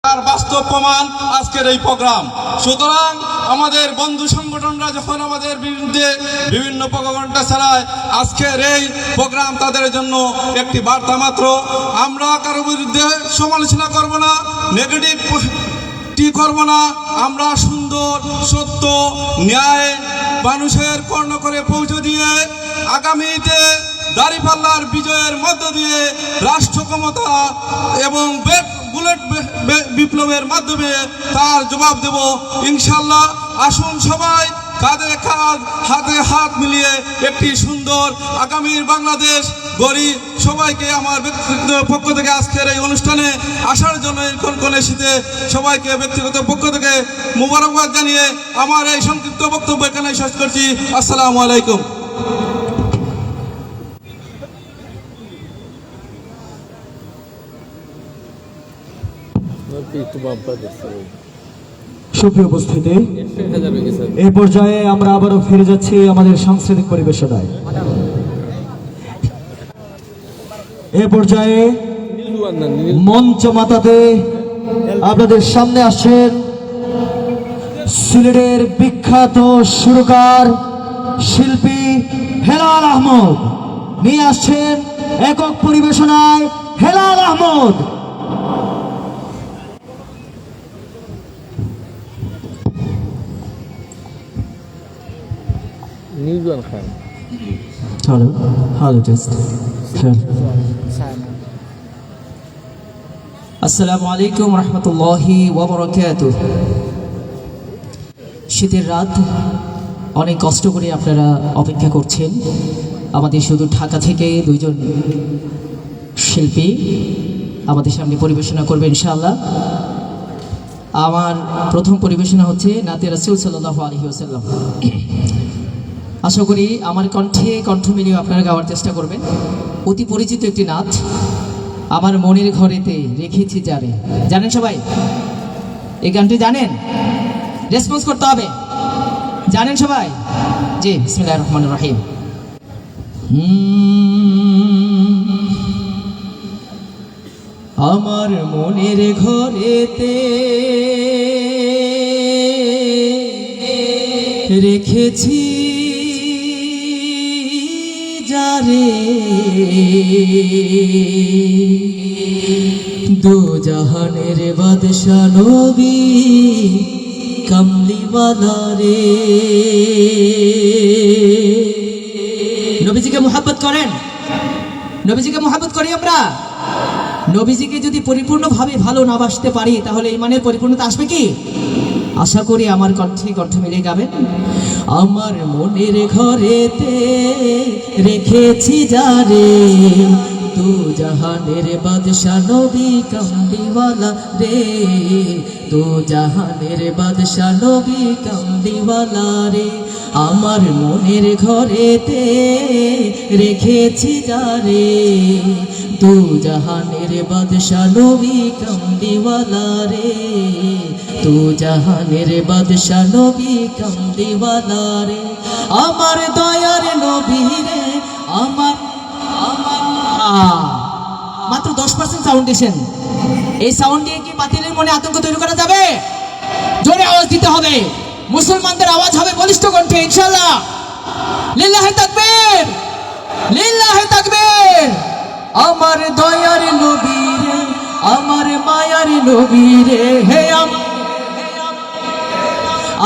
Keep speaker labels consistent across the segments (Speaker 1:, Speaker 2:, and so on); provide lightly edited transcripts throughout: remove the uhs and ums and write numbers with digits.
Speaker 1: আর বাস্তব প্রমাণ আজকের এই প্রোগ্রাম। সুতরাং আমাদের বন্ধু সংগঠনরা যখন আমাদের বিরুদ্ধে বিভিন্ন প্রোপাগান্ডা চালায়, আজকের এই প্রোগ্রাম তাদের জন্য একটি বার্তা মাত্র। আমরা কারো বিরুদ্ধে সমালোচনা করব না, নেগেটিভ করব না। আমরা সুন্দর, সত্য, ন্যায় মানুষের কর্ণ করে পৌঁছে দিয়ে আগামীতে দাঁড়িপাল্লার বিজয়ের মধ্য দিয়ে রাষ্ট্র ক্ষমতা এবং বুলেট বিপ্লবের মাধ্যমে তার জবাব দেব ইনশাল্লাহ। আসুন সবাই কাঁধে কাঁধ, হাতে হাত মিলিয়ে একটি সুন্দর আগামীর বাংলাদেশ গড়ি। সবাইকে আমার ব্যক্তিগত পক্ষ থেকে আজকের এই অনুষ্ঠানে আসার জন্য এই কনকনে শীতে সবাইকে ব্যক্তিগত পক্ষ থেকে মুবারকবাদ জানিয়ে আমার এই সংক্ষিপ্ত বক্তব্য এখানে শেষ করছি। আসসালামু আলাইকুম।
Speaker 2: সুপ্রিয় উপস্থিতি, এই পর্যায়ে আমরা আবারও ফিরে যাচ্ছি আমাদের সাংস্কৃতিক পরিবেশনায়। এ পর্যায়ে মঞ্চ মাতাতে আপনাদের সামনে আসছেন সিলেটের বিখ্যাত সুরকার শিল্পী হেলাল আহমদ। নিয়ে আসছেন একক পরিবেশনায় হেলাল আহমদ। Hello test.
Speaker 3: আসসালামু আলাইকুম রহমতুল্লাহি ওয়া বারাকাতুহু। শীতের রাত, অনেক কষ্ট করে আপনারা অপেক্ষা করছেন। আমাদের শুধু ঢাকা থেকে দুইজন শিল্পী আমাদের সামনে পরিবেশনা করবে ইনশাআল্লাহ। আমার প্রথম পরিবেশনা হচ্ছে নাতে রাসূল সাল্লাল্লাহু আলাইহি ওয়াসাল্লাম। আশা করি আমার কণ্ঠে কণ্ঠ মিলিয়ে আপনারা গাওয়ার চেষ্টা করবেন। অতি পরিচিত একটি নাচ, আমার মনের ঘরেতে রেখেছি যারে। জানেন সবাই এই গানটি? জানেন? রেসপন্স করতে হবে। জানেন সবাই? জি, বিসমিল্লাহির রহমানির রহিম। আমার মনের ঘরেতে রেখেছি যারে, দো জাহানের বাদশা নবী কামলিওয়ালা রে। নবীজিকে মুহাব্বত করেন? নবীজিকে মুহাব্বত করি আমরা? নবীজিকে যদি পরিপূর্ণভাবে ভালো না বাসতে পারি তাহলে ইমানের পরিপূর্ণতা আসবে কি? আশা করি আমার কণ্ঠে কণ্ঠ মিলে গাবেন। আমার মনের ঘরেতে রেখেছি যারে, দু জাহানের বাদশা নবী কামলিওয়ালা রে, দু জাহানের বাদশা নবী কামলিওয়ালা রে। আমার মনের ঘরেতে রেখেছি যারে, দু জাহানের বাদশা নবী কামলিওয়ালা রে, দু জাহানের বাদশা নবী কামলিওয়ালা রে। আমার দয়ার নবী রে, আমার মাত্র 10% সাউন্ড দিয়েছেন। এই সাউন্ড দিয়ে কি বাতিলের মনে আতঙ্ক তৈরি করা যাবে? জোরে আওয়াজ দিতে হবে। মুসলমানদের আওয়াজ হবে বলিষ্ঠ কণ্ঠে ইনশাআল্লাহ। লিল্লাহি তাকবীর, লিল্লাহি তাকবীর। আমার দয়ার নবী রে, আমার মায়ার নবী রে, হে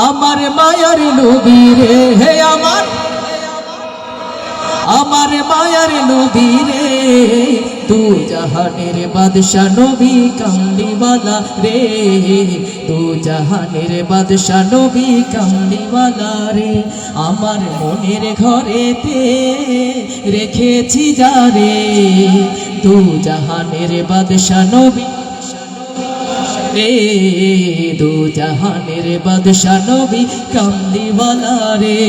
Speaker 3: আমার মায়ার নবী রে, হে আমার মায়ার নবী রে, তু জাহানের বাদশা নবী কামলিওয়ালা রে, তু জাহানের বাদশা নবী কামলিওয়ালা রে। আমার মনের ঘরেতে রেখেছি যারে, তু জাহানের বাদশা নবী রে, দু জাহানের বাদশা নবী কামলিওয়ালা রে।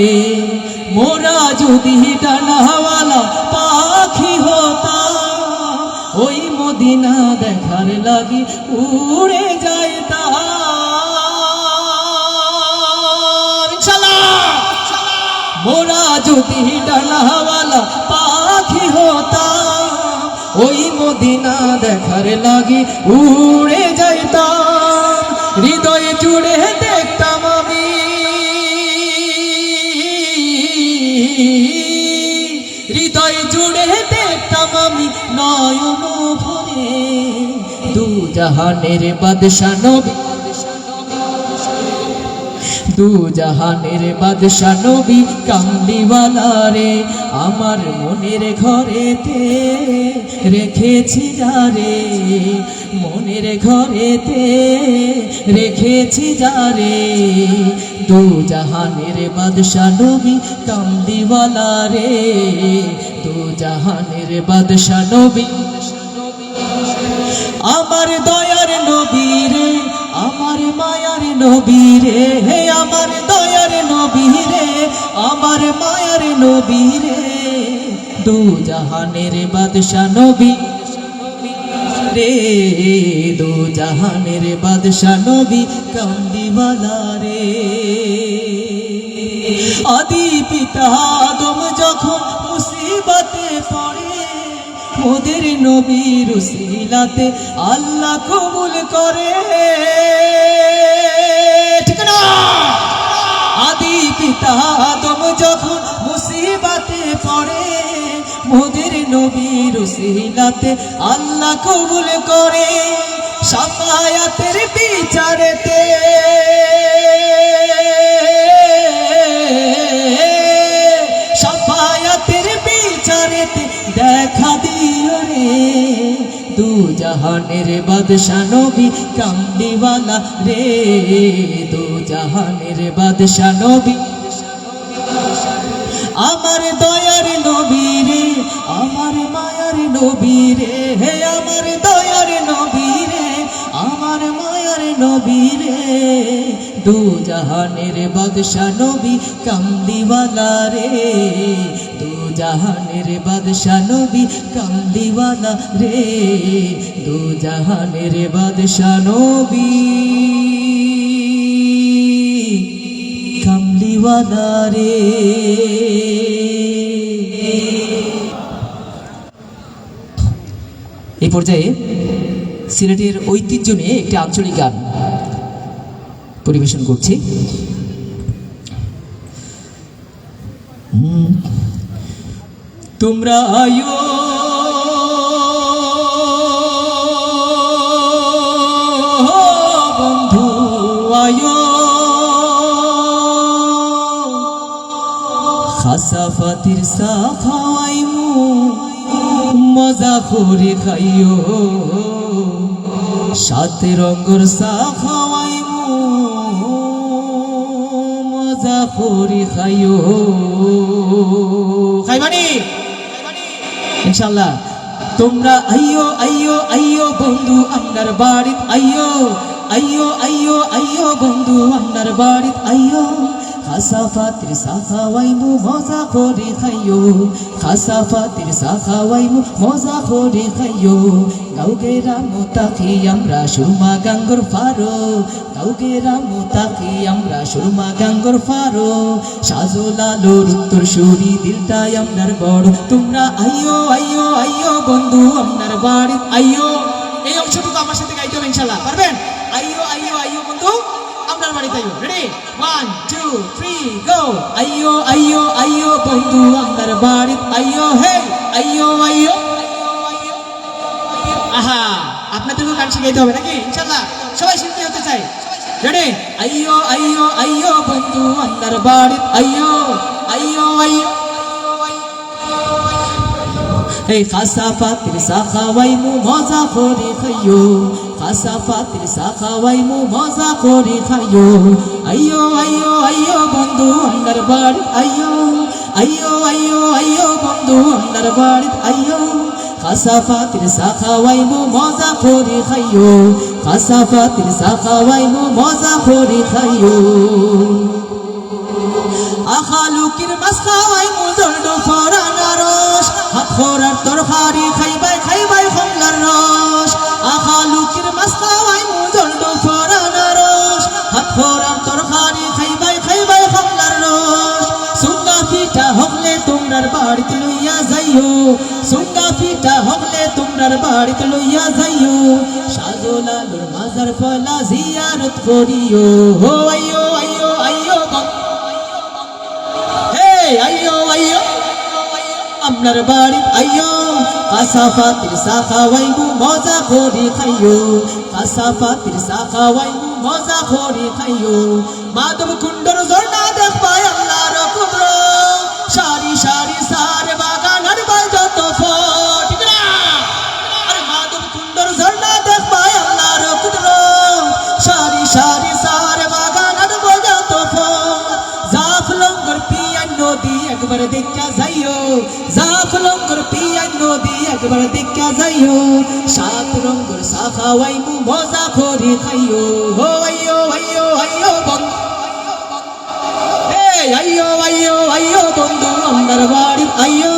Speaker 3: মোরা যদি ডানাওয়ালা পাখি হতাম, ওই মদিনা দেখার লাগি উড়ে যাইতাম ইনশাআল্লাহ। মোরা যদি ডানাওয়ালা পাখি হতাম, ওই মদিনা দেখার লাগি উড়ে যাইতাম। হৃদয়ে জুড়ে দেখতাম আমি, হৃদয়ে জুড়ে দেখতাম আমি নয়ন ভরে দু জাহানের বাদশা নবী, দু জাহানের বাদশা নবী কামলিওয়ালা রে, আমার মনের ঘরেতে রেখেছি যারে, মনের ঘরেতে রেখেছি যারে, দু জাহানের বাদশা নবী কামলিওয়ালা রে, দু জাহানের বাদশা নবী, আমার দয়ার নবী রে, আমার মায়ার নবী রে, হে আমার দয়ার নবী রে, আমার মায়ার নবী রে, দু জাহানের বাদশা নবী রে, দু জাহানের বাদশা নবী কামলিওয়ালা রে। আদি পিতা আদম যখন মুসিবতে পড়ে, মোদের নবীর উসিলাতে আল্লাহ কবুল করে, ঠিক না? আদি পিতা আদম যখন মুসিবতে পড়ে, মোদের নবীর উসিলাতে আল্লাহ কবুল করে, শাফায়াতের বিচারেতে শাফায়াতের বিচারেতে দেখা দিও রে, দু জাহানের বাদশা নবী কামলিওয়ালা রে, দু জাহানের বাদশা নবী, আমার দয়ার নবী রে, আমার মায়ার নবী রে, হে আমার দয়ার নবী রে, আমার মায়ার নবী রে, দু জাহানের বাদশা নবী কামলিওয়ালা রে, দু জাহানের বাদশা নবী কামলিওয়ালা রে, দু জাহানের বাদশা নবী কামলিওয়ালা রে। এই পর্যায়ে সিলেটের ঐতিহ্য নিয়ে একটি আঞ্চলিক গান পরিবেশন করছি। তোমরা আয়ো বন্ধু আয়ো, খাসাফাতির চা খাওয়াইমু মজা করে খাইও, সাথে রঙের চা খাওয়াইমু মজা করে খাইও, খাইবানি ইনশাআল্লাহ। তোমরা আইয়ো আইয়ো আইয়ো বন্ধু আপনার বাড়িত আইয়ো, আইয়ো আইয়ো আইয়ো বন্ধু আপনার বাড়িত আইয়ো, খাসাফাতির চা খাওয়াইমু মজা করে খাইও, খাসাফাতির চা খাওয়াইমু মজা করে খাইও, গাউকে রামু তাকি আমরা সুরমা গাঙ্গর ফারো, গাউকে রামু তাকি আমরা সুরমা গাঙ্গর ফারো, সাজল আলোর উত্তর সুরি দিলটাই আপনার বড়, তোমরা আইয়ো আইয়ো আইয়ো বন্ধু আপনার বাড়িত আইয়ো। এই অংশটুকু আমার সাথে গাইতে হবে ইনশাআল্লাহ, পারবেন? আইয়ো আইয়ো আইয়ো বন্ধু আপনার বাড়িতে আইয়ো। রেডি 1 2 3 গো। আইয়ো আইয়ো আইয়ো বন্ধু আপনার বাড়িতে আইয়ো, হে আইয়ো আইয়ো। আহা, আপনাদেরও গান শিখাইতে হবে নাকি ইনশাআল্লাহ? সবাই শিখতে হতে চাই। রেডি আইয়ো আইয়ো আইয়ো বন্ধু আপনার বাড়িতে আইয়ো, আইয়ো আইয়ো। এই খাসাফাতির চা খাওয়াইমু মজা করে খাইও, খাসাফাতির চা খাওয়াইমু মজা করে খাইও, আইয়ো আইয়ো আইয়ো বন্ধু আপনার বাড়িতে আইয়ো, আইয়ো আইয়ো আইয়ো বন্ধু আপনার বাড়িতে আইয়ো, খাসাফাতির চা খাওয়াইমু মজা করে খাইও, খাসাফাতির চা খাওয়াইমু মজা করে খাইও, আখালুকির মাছ খাওয়াইমু জলডো ফরানা রস, হাত ফরার তরকারি খাইবাই খাইবাই কমলার রস, আখালুকির মাছ খাওয়াইমু জলডো ফরানা রস, হাত ফরার তরকারি খাইবাই খাইবাই কমলার রস, সুঙ্গা পিঠা হকলে তোমরার বাড়িতে লইয়া যাইও, সুঙ্গা পিঠা হকলে তোমরা
Speaker 4: আপনার বাড়িতে লইয়া যাইও শাহজালালুর মাজার ফলা জিয়ারত করিও হো আইয়ো আইয়ো আইয়ো হে আইয়ো আইয়ো আপনার বাড়ি আইয়ো কাসাফাতির সাখাওয়াইবু মজা করি খাইও কাসাফাতির সাখাওয়াইবু মজা করি খাইও মাধব কুণ্ডর ঝর্ণা দেখবাই আল্লাহর কুদরত সারি সারি সার বাগান আর বাই যত ফল ঠিক না আরে মাধব কুণ্ডর ঝর্ণা দেখবাই আল্লাহর কুদরত সারি সারি সার বাগান আর বাই যত ফল জাফলঙ্গর পিয়ান নদী একবার দেখা যাইও জাফলঙ্গর পিয়ান নদী একবার দেখা যাইও সাত রঙ্গর সাখাওয়াইবু মজা করি খাইও হো আইয়ো আইয়ো আইয়ো বন্ধু আইয়ো আইয়ো আইয়ো বন্ধু আমার বাড়ি আইয়ো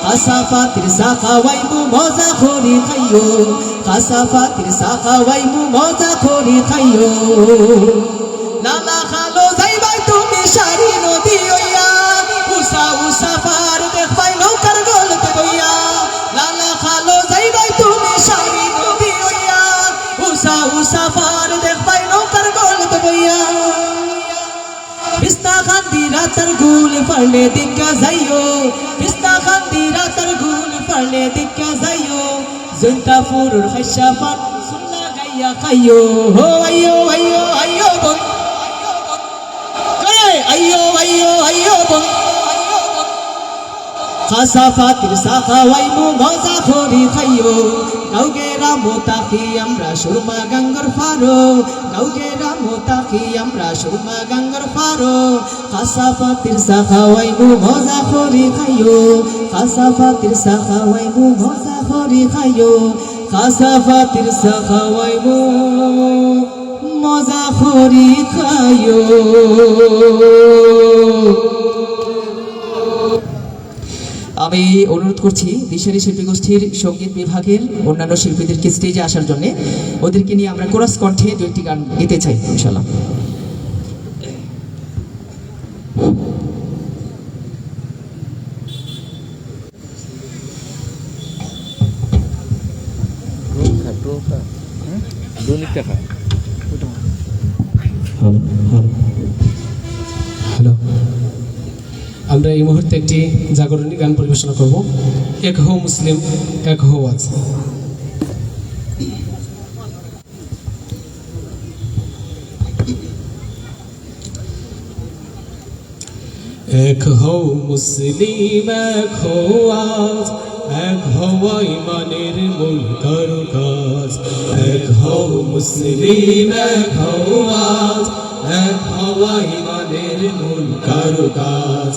Speaker 4: কাসাফাতির সাখাওয়াইবু মজা করি খাইও কাসাফাতির সাখাওয়াইবু মজা করি খাইও লালা খালো যাইবাই তুমি সারি নদী হইয়া উষা উষা পার দেখবাই নৌকার গলতে বইয়া লালা খালো যাইবাই তুমি সারি নদী হইয়া উষা উষা পার দেখবাই নৌকার গলতে বইয়া পিস্তা খান্দি রাতার গুল পড়লে দেখা যাইও পিস্তা খান্দি রাতার গুল পড়লে দেখা যাইও জন্তা ফুরুর খাইসা পান সুন্না গাইয়া খাইও হো আইয়ো আইয়ো আইয়ো বন আইয়ো আইয়ো আইয়ো বন কাসাফাতির সাখাওয়াইবু মজা করি খাইও গাউগেরা মোতাকি আমরা সুরমা গঙ্গর ফারো গাউগেরা মোতাকি আমরা সুরমা গঙ্গর ফারো কাসাফাতির সাখাওয়াইবু মজা করি খাইও কাসাফাতির সাখাওয়াইবু মজা করি খাইও কাসাফাতির সাখাওয়াইবু মজা করি খাইও
Speaker 3: আমি অনুরোধ করছি দিশারি শিল্পী গোষ্ঠীর সঙ্গীত বিভাগের অন্যান্য শিল্পীদেরকে স্টেজে আসার জন্য ওদেরকে নিয়ে আমরা কোরাস কণ্ঠে দু একটি গান গাইতে চাই ইনশাআল্লাহ।
Speaker 5: হ্যালো, আমরা এই মুহূর্তে একটি জাগরণী গান পরিবেশনা করব। এক হো মুসলিম এক হো আজ। এক হো মুসলিম এক হো আজ, এক হো ইমানের মূল কারুকাজ। এক হো মুসলিম এক হো আজ, এক হো ইমানের মূল কারুকাজ।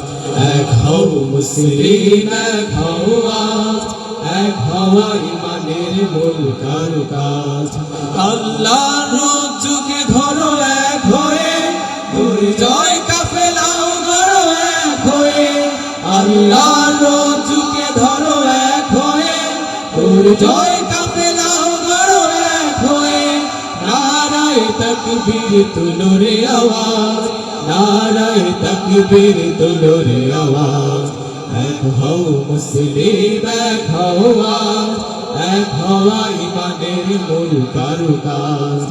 Speaker 5: এক হো মুসলিম এক হো আজ, এক হো ইমানের মূল কারুকাজ। আল্লাহর রজ্জুকে ধরো এক হয়ে, দুর্জয় কাফেলাও ধরো এক হয়ে। আল্লাহর রজ্জুকে ধরো এক হয়ে, দুর্জয় কাফেলাও ধরো এক হয়ে। নারায়ে তাকবীর তুলো রে আওয়াজ, নারায়ে তাকবীর তুলো রে আওয়াজ। এক হও মুসলিম এক হও আজ, এক হওয়া ইমানের মূল কারুকাজ।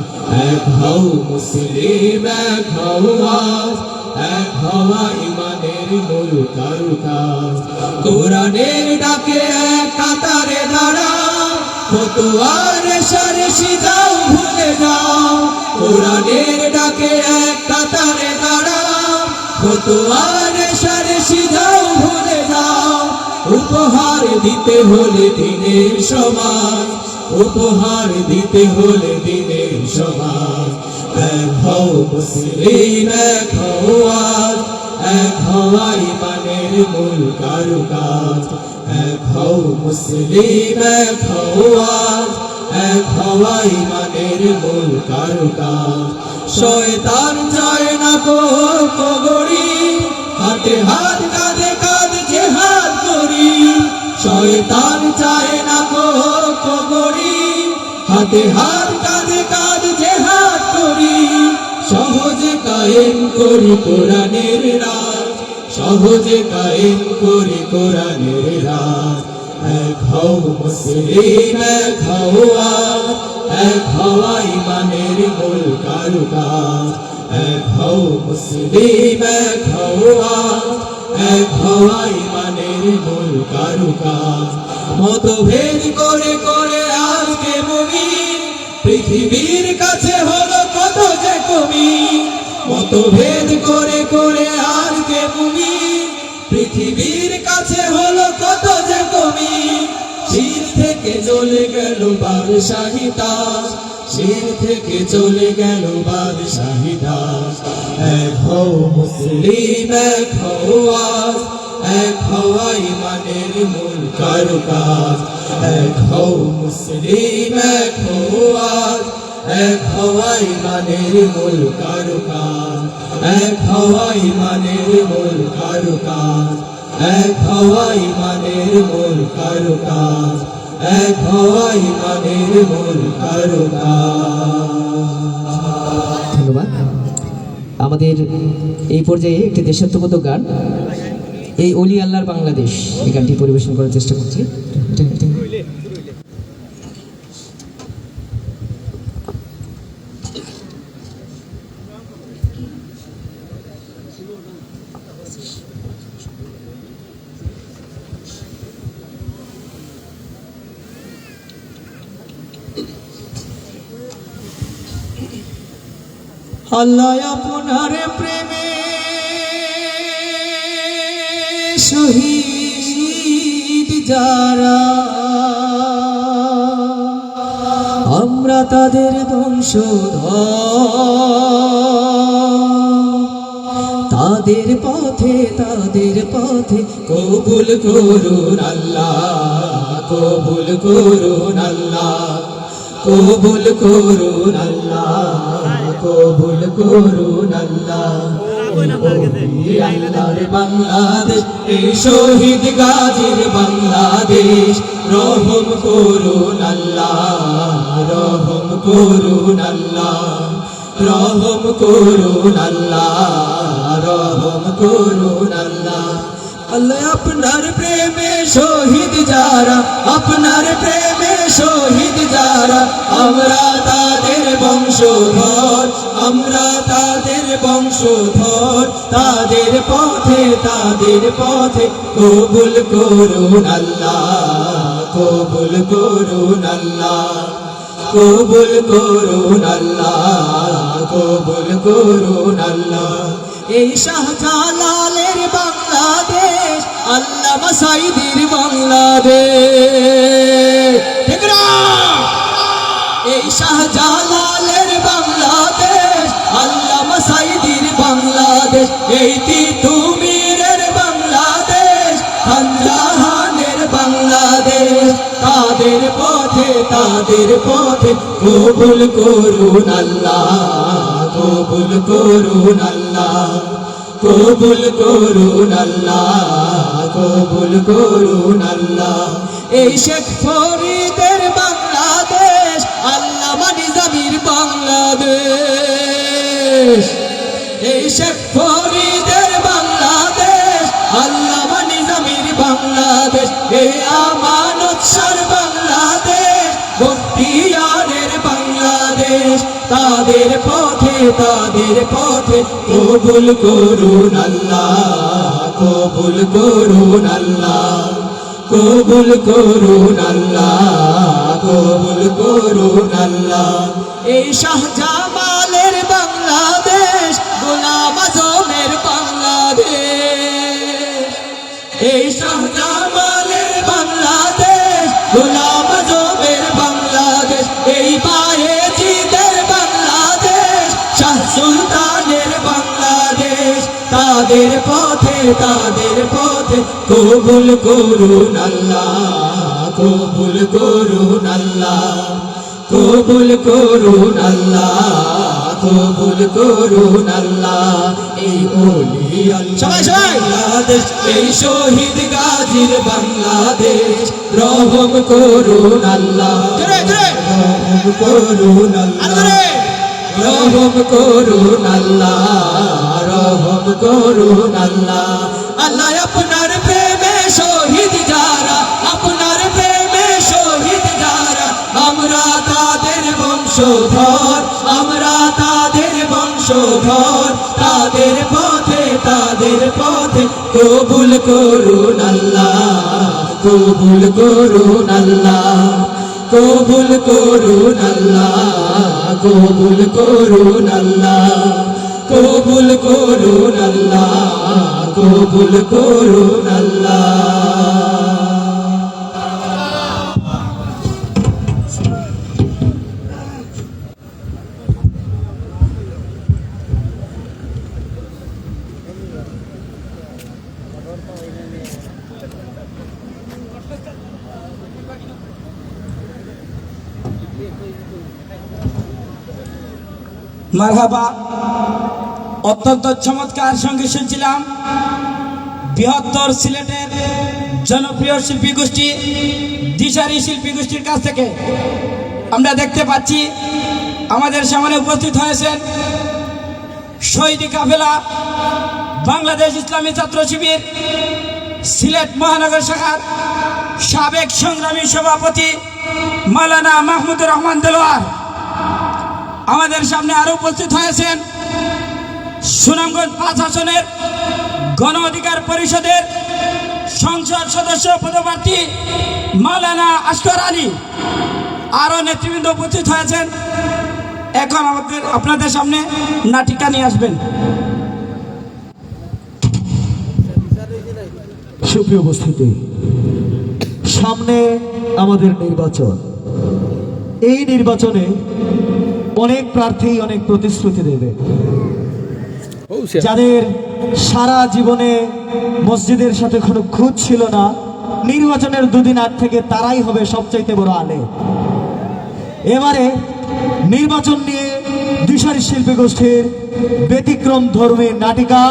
Speaker 5: এক হও মুসলিম এক হও আজ, এক হওয়া ইমানের মূল কারুকাজ। কোরআনের ডাকে এক কাতারে দাঁড়াও, ফতোয়ার সারে সিজাও ভুলে যাও। কোরআনের ডাকে এক কাতারে দাঁড়াও, ফতোয়ার সারে সিজাও ভুলে যাও। উপহার দিতে হলে দিনের সমাজ, উপহার দিতে হলে দিনের সমাজ। এক হও মুসলিম এক হও আজ, এক হওয়া ইমানের মূল কারুকাজ। এক হও মুসলিম এক হও আজ, এক হওয়া ইমানের মূল কারুকাজ। শয়তান চায় না কগড়ি, হাতে হাত কাঁধে কাঁধ জিহাদ করি। শয়তান চায় না কগড়ি, হাতে হাত কাঁধে কাঁধ জিহাদ করি। সহজে কায়েম করি কোরআনের রাজ, সহজে কায়েম করি কোরআনের রাজ।
Speaker 4: এক হও মুসলিম এক হও আজ, এক হওয়া ইমানের মূল কারুকাজ। এক হও মুসলিম এক হও আজ, এক হওয়া ইমানের মূল কারুকাজ। মতভেদ করে করে আজকে মুমিন পৃথিবীর কাছে হলো কত যে কমি। মতভেদ করে করে আজকে মুমিন পৃথিবীর কাছে হলো কত যে কমি। শির থেকে চলে গেল বাদশাহী তাজ, শির থেকে চলে গেল বাদশাহী তাজ। এক হও মুসলিম এক হও আজ, এক হওয়া ইমানের মূল কারুকাজ। এক হও মুসলিম এক হও আজ, এক হওয়া ইমানের মূল কারুকাজ। এক হওয়া ইমানের মূল কারুকাজ। এক হওয়া ইমানের মূল কারুকাজ। এক হওয়া ইমানের মূল কারুকাজ।
Speaker 3: ধন্যবাদ। আমাদের এই পর্যায়ে একটি দেশাত্মবোধক গান, এই অলি আল্লাহর বাংলাদেশ, এই গানটি পরিবেশন করার চেষ্টা করছি।
Speaker 4: আল্লাহ আপনার প্রেমে শহীদ যারা, আমরা তাদের বংশধর। তাদের পথে কবুল করুন আল্লাহ, কবুল করুন আল্লাহ, কবুল করুন আল্লাহ, কবুল করুন আল্লাহ। আল্লাহর বাংলাদেশ, এই শহীদ গাজীর বাংলাদেশ, রহম করুন আল্লাহ, রহম করুন আল্লাহ, রহম করুন আল্লাহ, রহম করুন আল্লাহ। আল্লাহ আপনার প্রেমে শহীদ যারা, আপনার প্রেমে শহীদ যারা, আমরা তাদের বংশধর, আমরা তাদের বংশধর। তাদের পথে কবুল করুন আল্লাহ, কবুল করুন আল্লাহ, কবুল করুন আল্লাহ, কবুল করুন আল্লাহ। এই শাহজালালের বাংলাদেশ, আল্লামা সাঈদীর বাংলাদেশ, ঠিক না? এই শাহজালালের বাংলাদেশ, আল্লামা সাঈদীর বাংলাদেশ, এই তিতুমীরের বাংলাদেশ, খান জাহানের বাংলাদেশ। তাদের পথে কবুল করুন আল্লাহ, কবুল করুন আল্লাহ, কবুল করুন আল্লাহ, কবুল করুন আল্লাহ। এই শেখ ফরিদের বাংলাদেশ, আল্লামা নিজামীর বাংলাদেশ। এই শেখ ফরিদের বাংলাদেশ, আল্লামা নিজামীর বাংলাদেশ। এই আমানত শাহর বাংলাদেশ, বখতিয়ারের বাংলাদেশ। তাদের পথে কবুল করুন আল্লাহ, কবুল করুন আল্লাহ, কবুল করুন আল্লাহ, কবুল করুন আল্লাহ। এই শাহজামালের বাংলাদেশ, গোলাম আজমের বাংলাদেশ। এই শাহজামালের বাংলাদেশ, গোলাম আজমের বাংলাদেশ। এই বায়েজিদের বাংলাদেশ, শাহ সুলতানের বাংলাদেশ। তাদের পথে কবুল করুন আল্লাহ, কবুল করুন আল্লাহ, কবুল করুন আল্লাহ, কবুল করুন আল্লাহ। এই ওলি আল্লাহ বাংলাদেশ, এই শহীদ গাজীর বাংলাদেশ, রহম করুন আল্লাহ, রহম করুন আল্লাহ, রহম করুন আল্লাহ, রহম করুন আল্লাহ। আল্লাহ আপনার প্রেমে শহীদ যারা, আপনার বংশধর, আমরা তাদের বংশধর, তাদের পথে কবুল করুন আল্লাহ, কবুল করুন আল্লাহ, কবুল করুন আল্লাহ, কবুল করুন আল্লাহ, কবুল করুন আল্লাহ, কবুল করুন আল্লাহ।
Speaker 6: মারহাবা, অত্যন্ত চমৎকার সঙ্গীত শুনছিলাম বৃহত্তর সিলেটের জনপ্রিয় শিল্পী গোষ্ঠী দিশারি শিল্পী গোষ্ঠীর কাছ থেকে। আমরা দেখতে পাচ্ছি আমাদের সামনে উপস্থিত হয়েছেন শহীদি কাফেলা বাংলাদেশ ইসলামী ছাত্র শিবির সিলেট মহানগর শাখার সাবেক সংগ্রামী সভাপতি মাওলানা মাহমুদুর রহমান দেলোয়ার। আমাদের সামনে আরো উপস্থিত হয়েছেন সুনামগঞ্জ 5 আসনের গণ অধিকার পরিষদের সংসদ সদস্য পদপ্রার্থী মাওলানা আসগর আলী। আরো নেতৃবৃন্দ উপস্থিত হয়েছেন। এখন আপনাদের সামনে নাটিকা নিয়ে আসবেন।
Speaker 2: সুপ্রিয় উপস্থিতি, সামনে আমাদের নির্বাচন। এই নির্বাচনে অনেক প্রার্থী অনেক প্রতিশ্রুতি দেবে। যাদের সারা জীবনে মসজিদের সাথে কোনো খুঁত ছিল না, নির্বাচনের দুদিন আগ থেকে তারাই হবে সবচাইতে বড় আলে। এবারে নির্বাচন নিয়ে দিশারি শিল্পী গোষ্ঠীর ব্যতিক্রম ধর্মী নাটিকা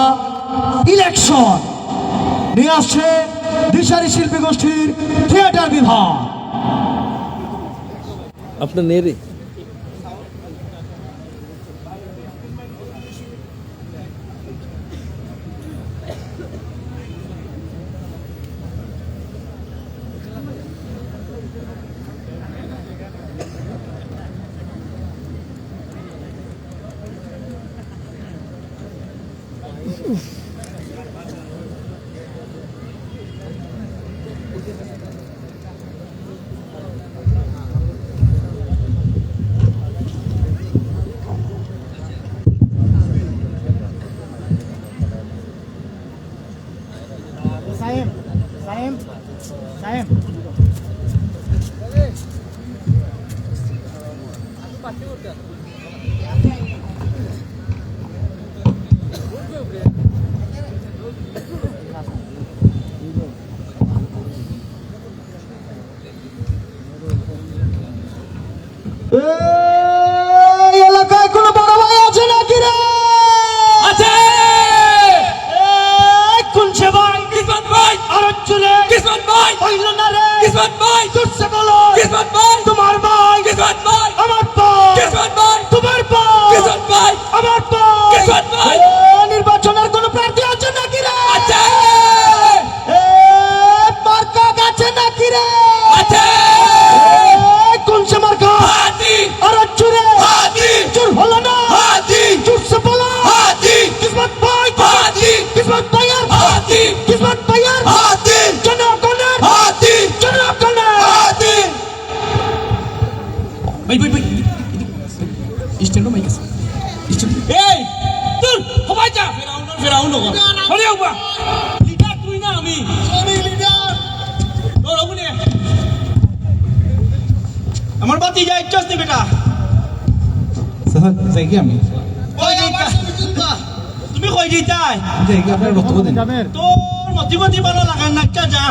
Speaker 2: ইলেকশন নিয়ে আসছে দিশারি শিল্পী গোষ্ঠীর থিয়েটার বিভাগ।
Speaker 7: আপনার নেরে
Speaker 2: এই এলাকায় কোনো বড় ভাই আছে নাকি রে?
Speaker 6: আছে।
Speaker 2: কোন সে ভাই?
Speaker 6: কিসমত ভাই।
Speaker 2: আর চলে
Speaker 6: কিসমত ভাই।
Speaker 2: হইল না রে?
Speaker 6: কিসমত ভাই।
Speaker 2: তুরছে বলো
Speaker 6: কিসমত ভাই।
Speaker 2: তোমার ভাই,
Speaker 6: কিসমত ভাই।
Speaker 2: আমার ভাই,
Speaker 6: কিসমত ভাই।
Speaker 2: তোমার ভাই,
Speaker 6: কিসমত ভাই।
Speaker 2: আমার ভাই।
Speaker 6: কিসমত ভাই।
Speaker 2: নির্বাচনের কোনো প্রার্থী আছে নাকি রে?
Speaker 6: আছে।
Speaker 2: মার্কা আছে নাকি রে?
Speaker 6: আছে।
Speaker 2: কোন সে মার্কা?
Speaker 6: হাতি।
Speaker 2: আর চুরে
Speaker 6: হাতি।
Speaker 2: চুর হলো না?
Speaker 6: হাতি।
Speaker 2: তুরছে বলো
Speaker 6: হাতি।
Speaker 2: কিসমত ভাই,
Speaker 6: হাতি।
Speaker 2: কিসমত ভাইয়ের
Speaker 6: হাতি।
Speaker 2: কিসমত ভাইয়ের
Speaker 6: হাতি।
Speaker 2: জনগণের
Speaker 6: হাতি।
Speaker 2: জনগণের
Speaker 6: হাতি। ভাই ভাই ভাই স্ট্যান্ড মাইক আছে। এই তুই হবাই যা ফেরাউন হরে উবা লিডার তুই না আমি লিডার ও রবুনে আমার বাতি যাই ইচ্ছাস নি বেটা
Speaker 8: স্যার যাই কি আমি
Speaker 6: কই যাইতা তুমি কই যাইতাই
Speaker 8: যাই কি আপনার বক্তব্য দিন
Speaker 6: তোর মতিগতি ভালো লাগার না যা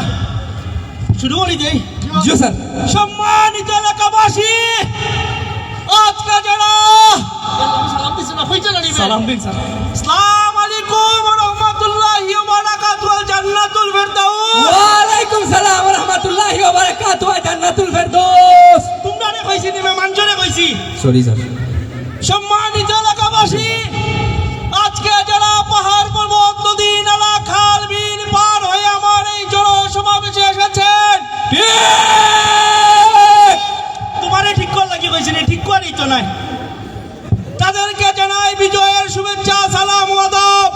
Speaker 6: শুরু করি দেই
Speaker 8: জি স্যার
Speaker 6: সম্মানিত এলাকাবাসী, আজকে যারা
Speaker 8: সালাম দিন স্যার
Speaker 6: আসসালামু আলাইকুম ওয়া রাহমাতুল্লাহি ওয়া বারাকাতুহু ওয়াল জান্নাতুল ফিরদাউস।
Speaker 3: ওয়া আলাইকুম সালাম ওয়া রাহমাতুল্লাহি ওয়া বারাকাতুহু ওয়া জান্নাতুল ফিরদাউস।
Speaker 6: তোমরা রে কইছি নি মানজরে কইছি।
Speaker 8: সরি স্যার
Speaker 6: সম্মানিত এলাকাবাসী, আজকে যারা পাহাড় পর্বত নদী নালা খাল বিল পার হয়ে আমার এই জনসমাবেশে এসেছেন, তোমারে ঠিক কর লাগি কইছি নি, ঠিক করি তো নাই। তাদেরকে জানাই বিজয়ের শুভেচ্ছা, সালাম ও আদাব।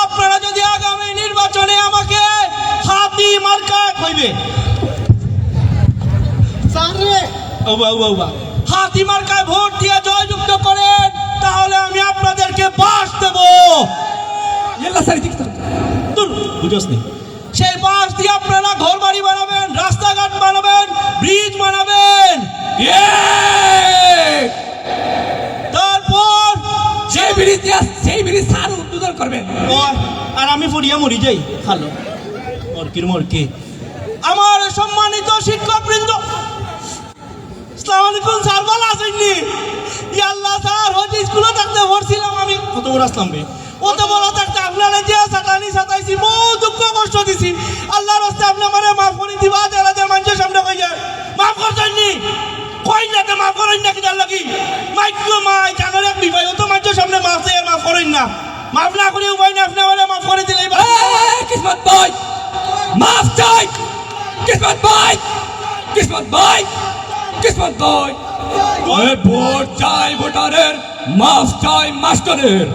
Speaker 6: আপনারা যদি আগামী নির্বাচনে আমাকে হাতি মার্কা কইবে, হাতি মার্কায় ভোট দিয়ে জয়যুক্ত করেন, তাহলে আমি আপনাদেরকে বাস দেব। বুঝোস নি? সেই বাস দিয়ে আপনারা ঘর বাড়ি বানাবেন, রাস্তাঘাট বানাবেন, ব্রিজ বানাবেন। তারপর
Speaker 7: সেই ব্রিজ সার উদ্বোধন করবেন।
Speaker 6: আর আমি পড়িয়া মরি যাই খালো মরকি। আমার সম্মানিত শিক্ষক বৃন্দ, আসসালামু আলাইকুম স্যার, ভালো আছেননি? আল্লাহ স্যার, হয়তো স্কুলে থাকতে পড়ছিলাম আমি, কত বড় আসলাম রে, অত বড় থাকতে আপনারা যে সাতাইছি, বহু দুঃখ কষ্ট দিছি। আল্লাহর রাস্তে আপনি আমার মাফ করে দিবা, জেলাদের মানুষের সামনে কই যায় মাফ করছেননি, কই যাতে মাফ করেন না, কি জান লাগি মাইক্রো মাই জাগার এক বিবাহ তো মানুষের সামনে মাফ চাই, মাফ করেন না। মাফ না করে উপায় না, আপনি আমার মাফ করে দিলেই
Speaker 7: কিসমত ভাই মাফ চাই, কিসমত ভাই, কিসমত ভাই, কিসমত ভাই। ভোট চাই ভোটারের, মাফ চাই মাস্টারের।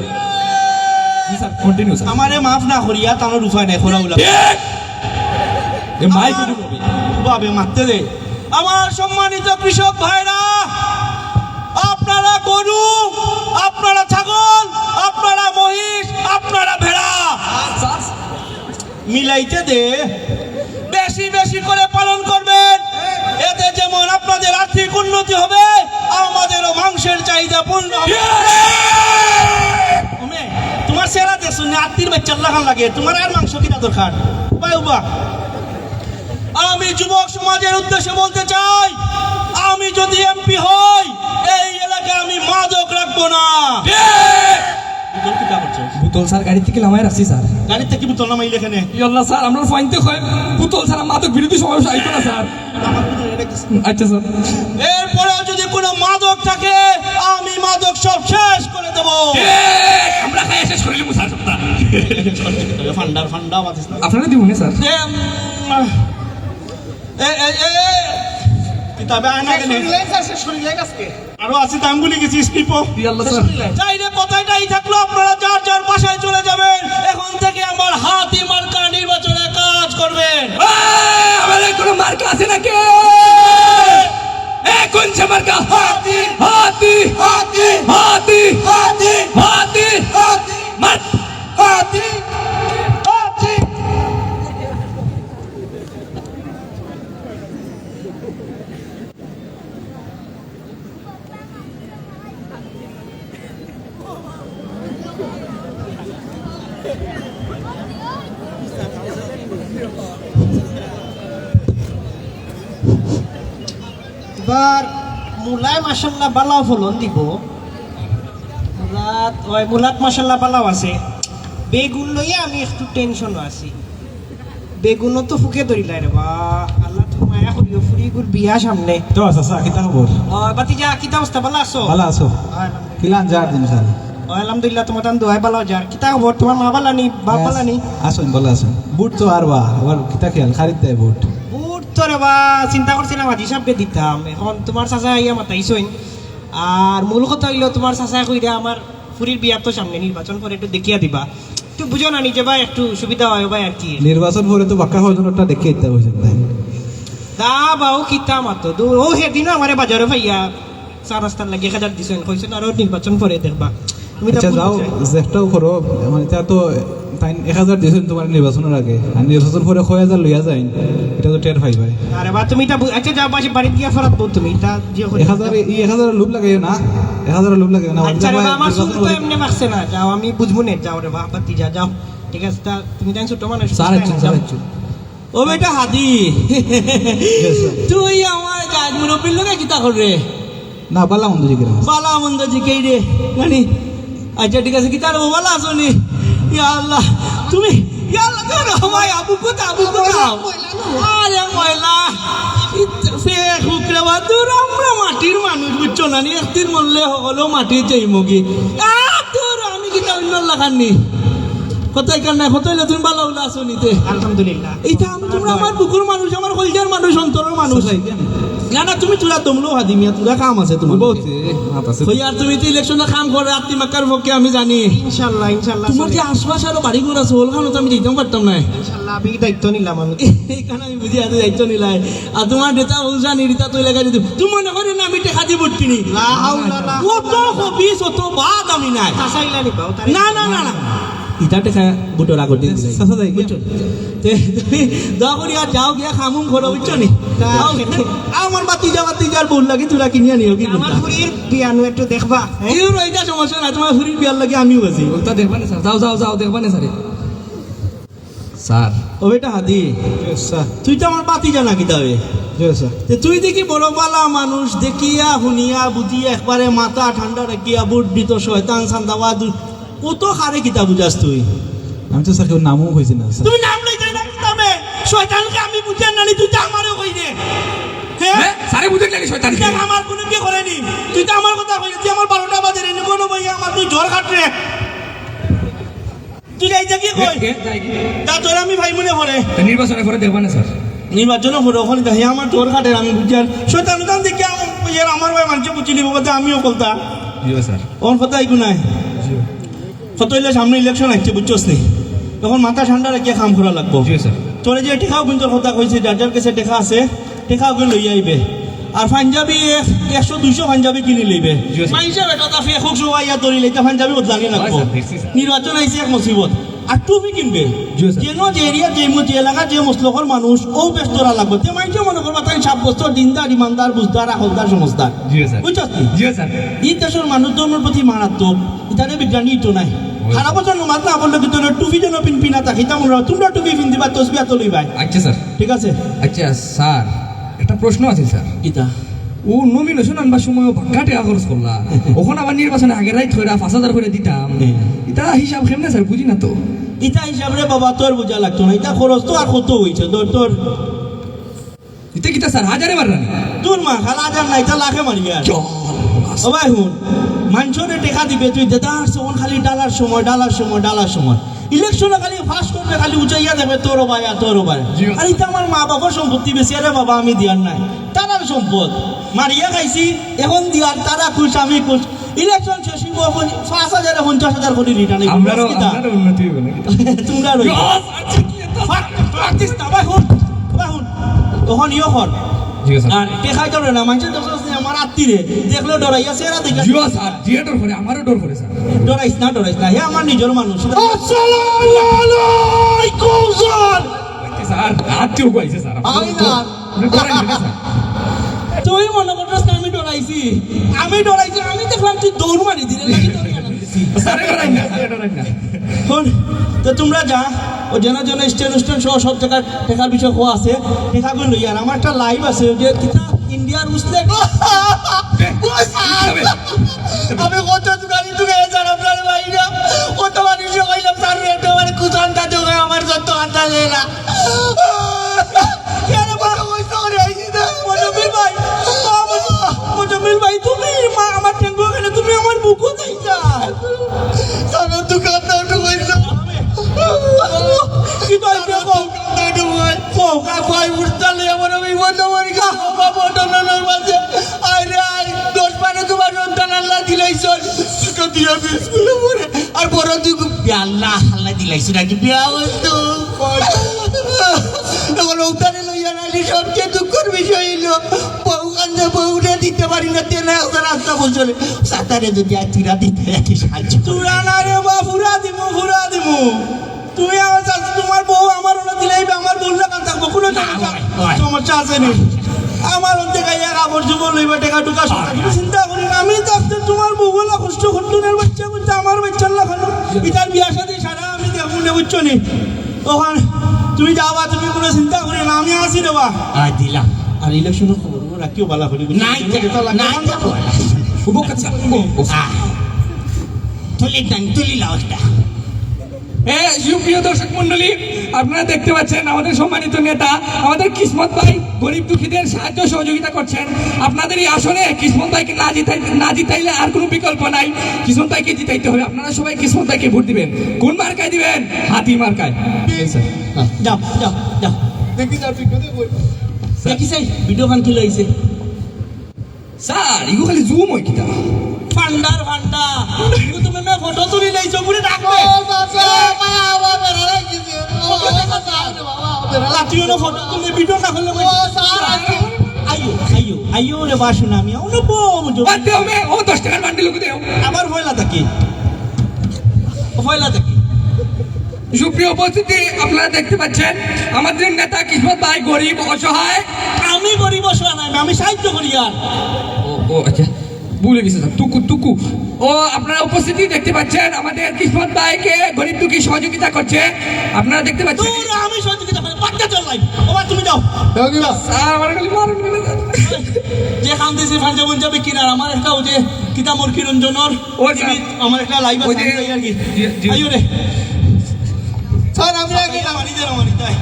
Speaker 7: Sir continue sir.
Speaker 6: আমারে মাফ না করিয়া তানোর উপায় নাই, খোরা উলা
Speaker 7: ঠিক এ মাইক
Speaker 6: বাবে মারতে দে। আমার সম্মানিত কৃষক ভাইরা, আপনারা গরু, আপনারা ছাগল, আপনারা মহিষ, আপনারা ভেড়া মিলাইতে দে, বেশি বেশি করে পালন করবেন। এতে যেমন আপনাদের আর্থিক উন্নতি হবে, আমাদেরও মাংসের চাহিদা পূর্ণ হবে। তোমার সেরা দেশ আত্মীর বাচ্চার লাগান লাগে, তোমার আর মাংস কিনা দরকার পাই উবা। আমি যুবক সমাজের উদ্দেশ্যে বলতে চাই, আমি যদি এমপি হই, এই এলাকায় আমি মাদক রাখবো না।
Speaker 7: বুতল স্যার গাড়ি থেকে নামাই রাখছি স্যার।
Speaker 6: গাড়ির থেকে বোতল নামাইলে এখানে
Speaker 7: ইয়াল্লাহ স্যার, আমরা ফাইনতে হয় বুতল স্যার মাদক বিরোধী সমাবেশ আইতো না স্যার। আচ্ছা স্যার।
Speaker 6: এরপরেও যদি কোনো মাদক থাকে, আমি মাদক সব শেষ করে দেবো।
Speaker 7: আমরা খাই শেষ করে নেবো স্যার সপ্তাহ।
Speaker 6: ফান্ডা বাতিস না।
Speaker 7: আপনারা দিব না স্যার।
Speaker 6: কিতাবে আয়না কেন আরো আছে, দাম বলে গেছি স্পিপো।
Speaker 7: ইয়াল্লাহ স্যার।
Speaker 6: চাইলে কথাটাই থাকলো, আপনারা যার যার বাসায় চলে যাবেন। এখন থেকে আমার হাতি মার্কা নির্বাচনে কাজ করবেন।
Speaker 7: আমাদের কোনো মার্কা আছে নাকি? কোন সে মার্কা? হাতি হাতি হাতি হাতি হাতি হাতি হাতি হাতি হাতি।
Speaker 4: এবার মূলায় মাসাল্লাহ বালাও ফলন দিব। মূলাত মাসাল্লাহ বালাও আছে। বেগুন লইয়া আমি একটু টেনশন আছি। বেগুনও তো ফুকে ধরিলাই রে বা, আল্লাহ তো মায়া করিও, ফুরিগুর বিয়া সামনে।
Speaker 8: তো আচ্ছা কিতা খবর?
Speaker 4: বাতিজা কিতা অবস্থা, ভালো আছো?
Speaker 8: ভালো আছো? কিলান যার দিন স্যার।
Speaker 4: আলহামদুলিল্লাহ, তোমার তান দোয়াই ভালো যার। কিতা খবর, তোমার মা বালানি, বাপ বালানি?
Speaker 8: আসুন ভালো আসুন। বুট তো আর বা আবার কিতা খেয়াল খারিদ দেয় বুট।
Speaker 4: বুট তো রে বা চিন্তা করছিলাম আজি সাপকে দিতাম। এখন তোমার চাচা ইয়া মাতাইছইন। আর মূল কথা হইলো, তোমার চাচা কইরা আমার ফুরির বিয়ার তো সামনে, নির্বাচন করে একটু দেখিয়া দিবা। একটু বুঝো না নিজে ভাই, একটু সুবিধা হয় ভাই আর কি।
Speaker 8: নির্বাচন পরে তো বাক্কা হজনটা দেখে দিতে হয়েছে তাই।
Speaker 4: দা বাউ কিতা মাতো দূর ও সেদিনও আমার বাজারে ভাইয়া 4 রাস্তার লাগে 1000 দিছেন, কইছেন আরো নির্বাচন পরে দেখবা। তুমি তো
Speaker 8: আচ্ছা যাও, চেষ্টাও করো। মানে তা তো তাই 1000 দিয়েছেন তোমার নির্বাচনের আগে, আর নির্বাচন পরে 6000 লইয়া যায়, এটা তো টের পাই ভাই।
Speaker 4: আরে বা তুমি তা আচ্ছা যাও বাসি বাড়ি গিয়া ফরাত বল, তুমি তা যে
Speaker 8: 1000 লোভ লাগে না, 1000 লোভ লাগে না।
Speaker 4: আচ্ছা রে বা, আমার সুর তো এমনি মারছে না। যাও, আমি বুঝবো না। যাও রে বা, বাতি যা যাও, ঠিক আছে? তা তুমি তাই ছোট মানুষ।
Speaker 6: ও বেটা হাদি, তুই আমার জাজ মুরব্বীর লোকে কিতা করবে?
Speaker 8: না বালা মন্দ জিকির
Speaker 6: বালা মন্দ জিকেই রে জানি। আচ্ছা ঠিক আছে, কিতা রে বালা আসনি? ইয়া আল্লাহ, তুমি ইয়া আল্লাহ কেন ভাই আবু কোথা আরে ময়লা সে হুকরে বাদুর, আমরা মাটির মানুষ বুঝছো না, নি একদিন মরলে হলো মাটির চাইমগি। তোর আমি কিতা অন্য লাগাননি কোথায় কেন নাই, কোথায় তুমি ভালো হলে আসো নিতে।
Speaker 4: আলহামদুলিল্লাহ।
Speaker 6: এইটা তোমরা আমার বুকুর মানুষ, আমার কলজার মানুষ, অন্তরের মানুষ। না তুমি তোরা দমলো হাদি মিয়া তোরা কাম আছে তোমার
Speaker 8: বহুত হাত আছে
Speaker 6: ভাই আর তুমি তো ইলেকশনের কাম করে আত্মি মাক্কার পক্ষে আমি জানি
Speaker 4: ইনশাল্লাহ ইনশাল্লাহ
Speaker 6: তোমার যে আশপাশ আরো বাড়ি ঘর আছে ওখানে তো আমি যেতেও পারতাম না
Speaker 4: ইনশাল্লাহ আমি দায়িত্ব নিলাম আমি
Speaker 6: এইখানে আমি বুঝি আজ দায়িত্ব নিলাই আর তোমার নেতা জানি রিতা তুই লেগে দিতে তুমি মনে করি না আমি টেকা দিব কিনি
Speaker 4: লা হাওলা লা
Speaker 6: কত হবিস অত বাদ আমি নাই
Speaker 4: হাসাইলা নিবাও তারে
Speaker 6: না না না না ইটা টেকা বুটোর আগর দিন দিলাই
Speaker 8: চাচা যাই
Speaker 6: বুঝছো তুমি দয়া করি আর যাও গিয়া খামুম করো বুঝছো নি আমার বাতিজার বল লাগে তোরা কিনিয়া নিও কি
Speaker 4: আমার ফুরির বিয়ানো একটু দেখবা হ্যাঁ?
Speaker 6: এই রইটা সমস্যা না তোমার ফুরির বিয়ার লাগে আমিও আছি
Speaker 7: ওটা দেখবা না স্যার যাও যাও যাও দেখবা না স্যার স্যার
Speaker 6: ও বেটা হাদি
Speaker 8: স্যার
Speaker 6: তুই তো আমার বাতি জানা কি তবে
Speaker 8: জয় স্যার
Speaker 6: তুই দেখি বড় পালা মানুষ দেখিয়া শুনিয়া বুঝিয়া একবারে মাথা ঠান্ডা রাখিয়া বুট দিত শয়তান সান্দাবা ও তো খারে কিতা বুঝাস তুই
Speaker 8: আমি তো স্যার কেউ নামও হয়েছি না স্যার
Speaker 6: তুমি নাম লইতে না তবে শয়তানকে আমি বুঝাই নানি তুই তো আমারও কই দে হ্যাঁ
Speaker 7: স্যারে বুঝে লাগে শয়তান
Speaker 6: দেখ আমার কোনো কি করেনি তুই তো আমার কথা কইলি তুই আমার 12টা বাজে রে কোনো ভাই আমার তুই জ্বর কাটরে তুই যাইতে কি কই তা তোর আমি ভাই মনে পড়ে
Speaker 7: নির্বাচনের পরে দেখবা না স্যার
Speaker 6: নির্বাচন হলো ওখানে দেখি আমার জ্বর কাটে আমি বুঝি আর শয়তান দান দেখি আমার ভাই মানুষ বুঝি নিব বলতে আমিও বলতা
Speaker 7: জি স্যার
Speaker 6: ওর কথা আইকু নাই কত হইলে সামনে ইলেকশন আসছে বুঝছস নি তখন মাথা ঠান্ডা রাখিয়া কাম করা লাগবো
Speaker 7: জি স্যার
Speaker 6: তোরে যে টেকাও কিন্তু কথা কইছে যার যার কাছে টেকা আছে টেকাও কিন্তু লই আইবে আর পাঞ্জাবি 100-200 পাঞ্জাবি কিনে লইবে
Speaker 7: জি স্যার।
Speaker 6: মাইসা বেটা তা ফে খুব সবাইয়া তরি লইতা পাঞ্জাবি বদলাগে লাগবো
Speaker 7: স্যার, দেখছি স্যার।
Speaker 6: নির্বাচন আইছে এক মুসিবত আর টুপি কিনবে
Speaker 7: জি স্যার।
Speaker 6: যেন যে এরিয়া যে এলাকা যে মুসলমান মানুষ ও ব্যস্তরা লাগবে তে মাইসা মনে করবা তাই 7 বছর দিনদার ইমানদার বুঝদার আকলদার সমজদার
Speaker 7: জি স্যার।
Speaker 6: বুঝছস নি?
Speaker 7: জি স্যার
Speaker 6: এই দেশের মানুষ ধর্মের প্রতি মারাত্মক ইতারে বিজ্ঞানী তো নাই সারা বছর নমাজ না বললে কিন্তু টুপি যেন পিনা থাকি তেমন তোমরা টুপি পিনদিবা তসবিয়া তো লইবাই
Speaker 7: আচ্ছা স্যার
Speaker 6: ঠিক আছে
Speaker 7: আচ্ছা স্যার একটা প্রশ্ন আছে স্যার
Speaker 6: ইতা
Speaker 7: ও নমিনেশন আনবার সময় ভাগ্যা টাকা খরচ করলা ওখানে আবার নির্বাচনে আগে রাইট হয়ে 5,000 করে দিতাম এটা হিসাব কেমনে স্যার বুঝি না তো
Speaker 6: ইতা হিসাবে বাবা তোর বোঝা লাগতো না ইতা খরচ তো আর কত হয়েছে তোর
Speaker 7: এটা কিতা স্যার হাজারে মাররানি
Speaker 6: তোর মা খালা হাজার নাই তা লাখে মারি আর ও ভাই হুন মানুষরে টেকা দিবে তুই দেদার সময় খালি ডালার সময় ইলেকশনে খালি ফাঁস করবে খালি উঁচাইয়া দেবে তোরও ভাই আর তোরও ভাই আর এটা আমার মা বাবার সম্পত্তি বেশি আরে বাবা আমি দিয়ার নাই তারার সম্পদ মারিয়া খাইছি এখন দিয়ার তারা খুশ আমি খুশ ইলেকশন শেষ হইব 5,000 50,000 কোটি রিটার্ন
Speaker 7: আমারও উন্নতি হইব না
Speaker 6: তোমরা রই তখন ইয়ে হন
Speaker 7: জি স্যার
Speaker 6: আর টেকাই ধরে না মানুষের আমার আত্মীরে দেখলে ডরাইয়া সেরা দেখে
Speaker 7: জি স্যার জি ডর করে আমারও ডর করে স্যার
Speaker 6: ডরাইস না হে আমার নিজের মানুষ
Speaker 7: স্যার হাত চুপ হইছে স্যার আপনি করেন না স্যার
Speaker 6: তুই মনে করছিস না আমি ডরাইছি আমি দেখলাম তুই দৌড় মারি দিলে লাগি তোর মনে হইছে।
Speaker 7: স্যারে ডরাই না স্যারে ডরাই না
Speaker 6: শোন তো তোমরা যা ও যেন স্টেন সহ সব জায়গায় টেকার বিষয় কোয়া আছে টেকাগুলো লই আর আমার একটা লাইভ আছে যে কিতা ইন্ডিয়ার মুসলিম আমি কত দোকানি যান আপনার ভাইরা কত মানুষ কইলাম তার রেট মানে কুতান কাজে আমার যত আন্দাজ এলা কেন বড় কইছো রে আইছিনা মোজামিল ভাই তুমি আমার টেঙ্গো কেন তুমি আমার বুকু চাইছা সারা দোকানদার কইছো কি তো আইছো কো কা কই উড়তালে আমার আমি বন্ধ মারি কা বাবা ডনার মাঝে আরে 10-12 তোমার রন্তান আল্লাহ দিলাইছ তো দিয়া স্কুলে পড়ে আর বড় তুই আল্লাহ দিলাইছ নাকি বিয়া হইতো এখন উতারে লইয়া নালি সবচেয়ে দুঃখের বিষয় হইলো বউ কান্দে বউরে দিতে পারি না তেনে রাস্তা বলছলে সাতারে যদি আতিরা দিতে একই সাহায্য তুরা না রে বা ফুরা দিমু তুমি আমার তোমার বউ আমার ওনা দিলেই আমার বললে কান থাকবো কোনো সমস্যা আছে নি আমার অন্তে গাইয়া কাপড় চুপড় লইবা টাকা টুকা চিন্তা করি না আমি থাকতে তোমার বউগুলা কষ্ট করতুনের বাচ্চা করতে আমার বাচ্চার লাগানো ইতার বিয়া সাথে সারা আমি দেখুন না বুঝছো নি ওখানে তুমি যাবা তুমি কোনো চিন্তা করি না আমি আসি দেবা দিলাম আর ইলেকশনের খবর রাখিও বালা করি তুলি লাউটা
Speaker 7: প্রিয় দর্শক মন্ডলী আপনারা দেখতে পাচ্ছেন আমাদের সম্মানিত নেতা আমাদের কিসমত ভাই গরিব দুঃখীদের সাহায্য সহযোগিতা করছেন আপনাদের এই আসনে কিসমত ভাইকে না জিতাইলে আর কোনো বিকল্প নাই কিসমত ভাইকে জিতাইতে হবে আপনারা সবাই কিসমত ভাইকে ভোট দিবেন কোন মার্কায় দিবেন হাতি মার্কায়
Speaker 6: যাও দেখি চাই ভিডিও খান কি লইছে
Speaker 7: স্যার ইগো খালি জুম হয় কিতা
Speaker 6: ফান্ডার ফান্ডা তুমি মে ফটো তুলি লাইছো পুরি ডাকবে লাঠিও না ফটো তুলি ভিডিও না করলে আইও আইও আইও রে বাসুনা আমি অনুপো
Speaker 7: বাদ দেও মে ও 10 টাকার বান্ডিল লোক দেও
Speaker 6: আবার ফয়লা থাকি ফয়লা থাকি
Speaker 7: সুপ্রিয় উপস্থিতি আপনারা দেখতে পাচ্ছেন আমাদের নেতা কিসমত ভাই গরিব অসহায়
Speaker 6: আমি গরিব অসহায় নাই আমি সাহায্য করি আর
Speaker 7: ও আচ্ছা ভুলে গেছে স্যার টুকু টুকু ও আপনারা উপস্থিতি দেখতে পাচ্ছেন আমাদের কিসমত ভাইকে গরিব দুঃখী সহযোগিতা করছে আপনারা দেখতে পাচ্ছেন
Speaker 6: দূর আমি সহযোগিতা করি বাচ্চা চল লাই ওবা তুমি যাও
Speaker 7: স্যার আমার খালি মারুন
Speaker 6: যে খান দিছি ফাঞ্জা বঞ্জাবে কিনার আমার একটা ওই যে কিতা মোর কিরঞ্জনর
Speaker 7: ও স্যার।
Speaker 6: আমার একটা লাইভ
Speaker 7: ওই
Speaker 6: আছে
Speaker 7: যে-
Speaker 6: আর কি
Speaker 7: জি।
Speaker 6: আইও রে স্যার আমি আগে আমারই তাই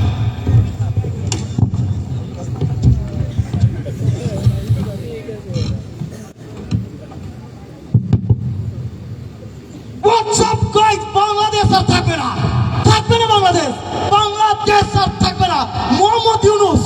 Speaker 2: হোয়াটসঅ্যাপ গাইজ বাংলাদেশ আর থাকবে না বাংলাদেশ আর থাকবে না মোহাম্মদ ইউনূস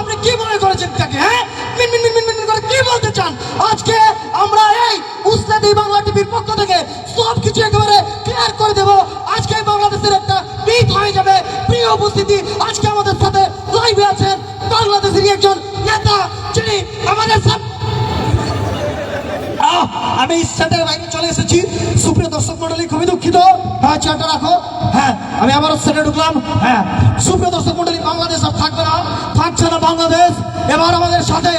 Speaker 2: আপনি কি মনে করেছেন তাকে হ্যাঁ মিন মিন মিন মিন মিন করে কি বলতে চান আজকে আমরা এই উস্তাদি বাংলা টিভির পক্ষ থেকে সব কিছু একেবারে ক্লিয়ার করে দেব আজকে বাংলাদেশের একটা বিট হয়ে যাবে প্রিয় উপস্থিতি আজকে আমাদের সাথে লাইভে আছেন বাংলাদেশের একজন নেতা যিনি আমাদের সাথে আমি সেটের বাইরে চলে এসেছি সুপ্রিয় দর্শক মন্ডলী খুবই দুঃখিত হ্যাঁ চেয়ারটা রাখো হ্যাঁ আমি আবারও সেটে ঢুকলাম হ্যাঁ সুপ্রিয় দর্শক মন্ডলী বাংলাদেশ আর থাকবে না থাকছে না বাংলাদেশ এবার আমাদের সাথে